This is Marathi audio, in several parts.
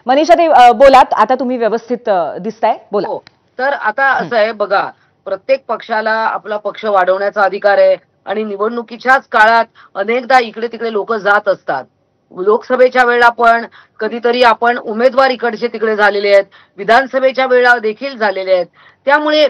मनीषा ते बोलात, आता तुम्ही व्यवस्थित दिसताय, बोला. हो, तर आता असं आहे बघा, प्रत्येक पक्षाला आपला पक्ष वाढवण्याचा अधिकार आहे आणि निवडणुकीच्याच काळात अनेकदा इकडे तिकडे लोक जात असतात. लोकसभेच्या वेळेला पण कधीतरी आपण उमेदवार इकडचे तिकडे झालेले आहेत, विधानसभेच्या वेळेला देखील झालेले आहेत. त्यामुळे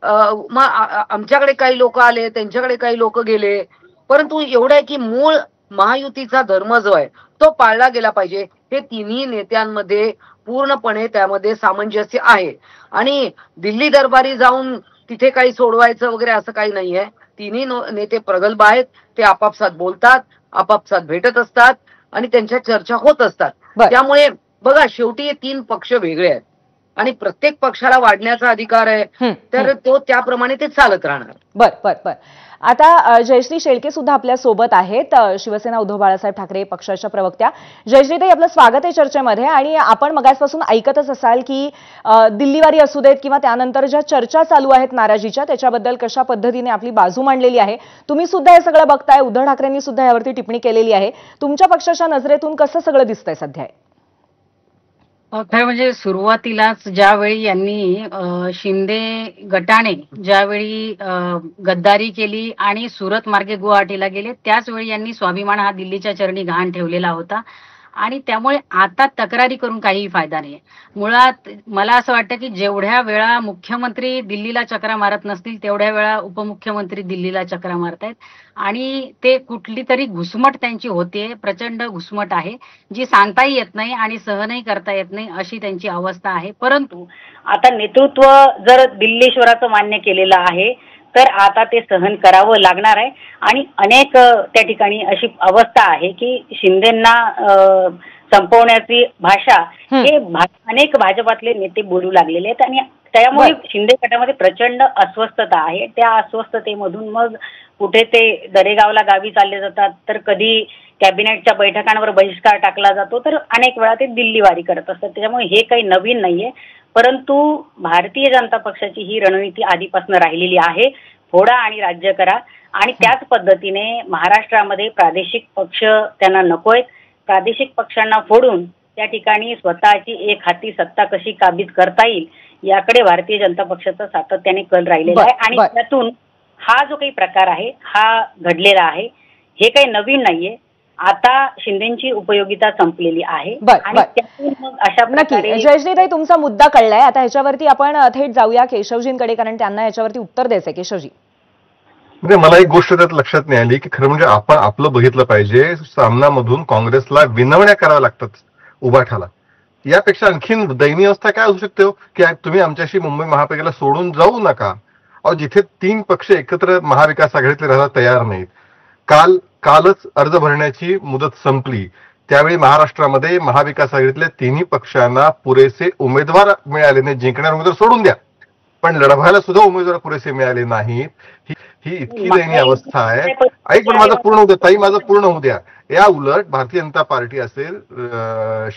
आमच्याकडे काही लोक आले, त्यांच्याकडे काही लोक गेले, परंतु एवढं आहे की मूळ महायुतीचा धर्म जो आहे तो पाळला गेला पाहिजे. हे तिन्ही नेत्यांमध्ये पूर्णपणे त्यामध्ये सामंजस्य आहे आणि दिल्ली दरबारी जाऊन तिथे काही सोडवायचं वगैरे असं काही नाहीये. तिन्ही नेते प्रगल्भ आहेत, ते आपापसात बोलतात, आपापसात भेटत असतात आणि त्यांच्या चर्चा होत असतात. त्यामुळे बघा, शेवटी हे तीन पक्ष वेगळे आहेत आणि प्रत्येक पक्षाला वाढण्याचा अधिकार आहे, तर तो त्याप्रमाणे ते चालत राहणार. बर बर बर. आता जयश्री शेळके सुद्धा आपल्या सोबत आहेत, शिवसेना उद्धव बाळासाहेब ठाकरे पक्षाच्या प्रवक्त्या. जयश्रीताई, आपलं स्वागत आहे चर्चेमध्ये. आणि आपण मगासपासून ऐकतच असाल की दिल्लीवारी असू देत किंवा त्यानंतर ज्या चर्चा चालू आहेत नाराजीच्या, त्याच्याबद्दल कशा पद्धतीने आपली बाजू मांडलेली आहे. तुम्ही सुद्धा हे सगळं बघताय, उद्धव ठाकरेंनी सुद्धा यावरती टिप्पणी केलेली आहे. तुमच्या पक्षाच्या नजरेतून कसं सगळं दिसतंय सध्या? खरं म्हणजे सुरुवातीलाच ज्यावेळी यांनी शिंदे गटाने ज्यावेळी गद्दारी केली आणि सुरत मार्गे गुवाहाटीला गेले, त्याच वेळी यांनी स्वाभिमान हा दिल्लीच्या चरणी गहाण ठेवलेला होता आणि त्यामुळे आता तक्रारी करून काहीही फायदा नाही. मुळात मला असं वाटतं की जेवढ्या वेळा मुख्यमंत्री दिल्लीला चक्रा मारत नसतील तेवढ्या वेळा उपमुख्यमंत्री दिल्लीला चक्रा मारतायत आणि ते कुठली तरी घुसमट त्यांची होते, प्रचंड घुसमट आहे जी सांगताही येत नाही आणि सहनही करता येत नाही, अशी त्यांची अवस्था आहे. परंतु आता नेतृत्व जर दिल्लीश्वराचं मान्य केलेलं आहे तर आता ते सहन करावं लागणार आहे आणि अनेक त्या ठिकाणी अशी अवस्था आहे की शिंदेंना संपवण्याची भाषा हे अनेक भाजपातले नेते बोलू लागलेले आहेत आणि त्यामुळे शिंदे गटामध्ये प्रचंड अस्वस्थता आहे. त्या अस्वस्थतेमधून मग कुठे ते दरेगावला गावी चालले जातात, तर कधी कॅबिनेटच्या बैठकांवर बहिष्कार टाकला जातो, तर अनेक वेळा ते दिल्लीवारी करत असतात. त्याच्यामुळे हे काही नवीन नाहीये, परंतु भारतीय जनता पक्षाची ही रणनीती आधीपासून राहिलेली आहे, फोडा आणि राज्य करा. आणि त्याच पद्धतीने महाराष्ट्रामध्ये प्रादेशिक पक्ष त्यांना नकोय. प्रादेशिक पक्षांना फोडून त्या ठिकाणी स्वतःची एक हाती सत्ता कशी काबीज करता येईल याकडे भारतीय जनता पक्षाचा सातत्याने कल राहिलेला आहे आणि त्यातून हा जो काही प्रकार आहे हा घडलेला आहे. हे काही नवीन नाहीये. आता शिंदेची उपयोगिता संपलेली आहे आणि त्यातून मग अशा प्रकारे. जयश्रीताई, तुमचा मुद्दा कळलाय. आता ह्याच्यावरती आपण थेट जाऊया केशवजींकडे, कारण त्यांना ह्याच्यावरती उत्तर द्यायचंय. केशवजी, म्हणजे मला एक गोष्ट त्यात लक्षात नाही आली की खरं म्हणजे आपण आपलं बघितलं पाहिजे. सामनामधून काँग्रेसला विनवण्या कराव्या लागतात उभाठाला. यापेक्षा आणखीन दयनीय अवस्था काय होऊ शकते की तुम्ही आमच्याशी मुंबई महापालिकेला सोडून जाऊ नका. अहो, जिथे तीन पक्ष एकत्र महाविकास आघाडीतले राहायला तयार नाहीत. कालच अर्ज भरण्याची मुदत संपली, त्यावेळी महाराष्ट्रामध्ये महाविकास आघाडीतल्या तिन्ही पक्षांना पुरेसे उमेदवार मिळाले नाही. जिंकणारे उमेदवार सोडून द्या, पण लढवायला सुद्धा उमेदवार पुरेसे मिळाले नाहीत. ही इतकी दयनीय अवस्था आहे. ऐक, पण माझं पूर्ण होऊ द्या ताई, माझं पूर्ण होऊ द्या. या उलट भारतीय जनता पार्टी असेल,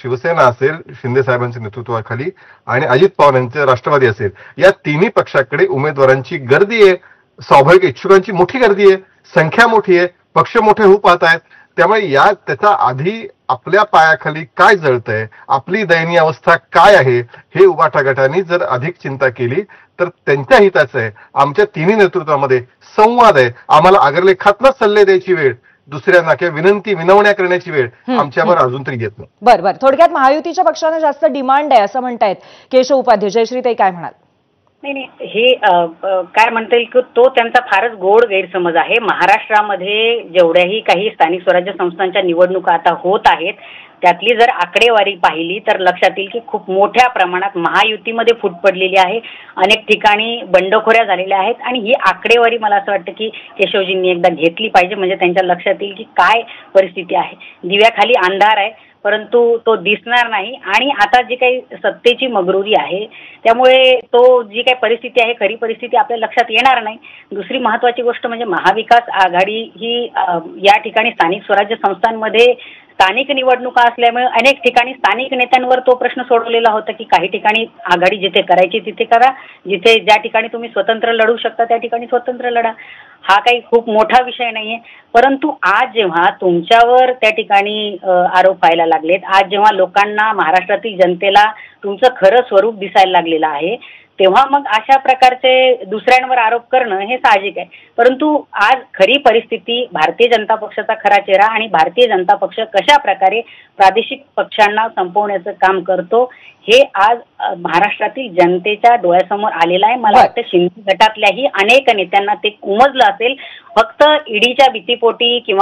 शिवसेना असेल शिंदे साहेबांच्या नेतृत्वाखाली, आणि अजित पवार यांचे राष्ट्रवादी असेल, या तिन्ही पक्षाकडे उमेदवारांची गर्दी आहे. स्वाभाविक इच्छुकांची मोठी गर्दी आहे, संख्या मोठी आहे, पक्ष मोठे होऊ पाहत आहेत. त्यामुळे त्याचा आधी आपल्या पायाखाली काय जळतंय, आपली दयनीय अवस्था काय आहे, हे उभाटा गटांनी जर अधिक चिंता केली तर त्यांच्या हिताचं आहे. आमच्या तिन्ही नेतृत्वामध्ये संवाद आहे. आम्हाला आग्रलेखातनच सल्ले द्यायची वेळ, दुसऱ्यांना किंवा विनवण्या करण्याची वेळ आमच्यावर अजून तरी येत नाही. बरं, थोडक्यात महायुतीच्या पक्षांना जास्त डिमांड आहे असं म्हणतायत केशव उपाध्याय. जयश्रीताई, काय म्हणाल? नाही, हे काय म्हणता येईल की तो त्यांचा फारच गोड गैरसमज आहे. महाराष्ट्रामध्ये जेवढ्याही काही स्थानिक स्वराज्य संस्थांच्या निवडणुका आता होत आहेत त्यातली जर आकडेवारी पाहिली तर लक्षात येईल की खूप मोठ्या प्रमाणात महायुतीमध्ये फूट पडलेली आहे. अनेक ठिकाणी बंडखोऱ्या झालेल्या आहेत आणि ही आकडेवारी मला असं वाटतं की केशवजींनी एकदा घेतली पाहिजे, म्हणजे त्यांच्या लक्षात येईल की काय परिस्थिती आहे. दिव्याखाली अंधार आहे परंतु तो दिसणार नाही आणि आता जी काही सत्तेची मगरुरी आहे त्यामुळे तो जी काही परिस्थिती आहे खरी परिस्थिती आपल्या लक्षात येणार नाही. दुसरी महत्वाची गोष्ट म्हणजे महाविकास आघाडी ही या ठिकाणी स्थानिक स्वराज्य संस्थांमध्ये स्थानिक निवडणुका असल्यामुळे अनेक ठिकाणी स्थानिक नेत्यांवर तो प्रश्न सोडवलेला होता की काही ठिकाणी आघाडी जिथे करायची तिथे करा, जिथे ज्या ठिकाणी तुम्ही स्वतंत्र लढू शकता त्या ठिकाणी स्वतंत्र लढा. हा काही खूप मोठा विषय नाहीये. परंतु आज जेव्हा तुमच्यावर त्या ठिकाणी आरोप व्हायला लागलेत, आज जेव्हा लोकांना, महाराष्ट्रातील जनतेला तुमचं खरं स्वरूप दिसायला लागलेलं आहे, तेव्हा मग अशा प्रकारचे दुसऱ्यांवर आरोप करणं हे साहजिक आहे. परंतु आज खरी परिस्थिती, भारतीय जनता पक्षाचा खरा चेहरा आणि भारतीय जनता पक्ष कशा प्रकारे प्रादेशिक पक्षांना संपवण्याचं काम करतो हे आज महाराष्ट्रातील जनतेच्या डोळ्यासमोर आलेलं आहे. मला वाटतं शिंदे गटातल्याही अनेक नेत्यांना ते उमजलं असेल. फक्त ईडीच्या भीतीपोटी किंवा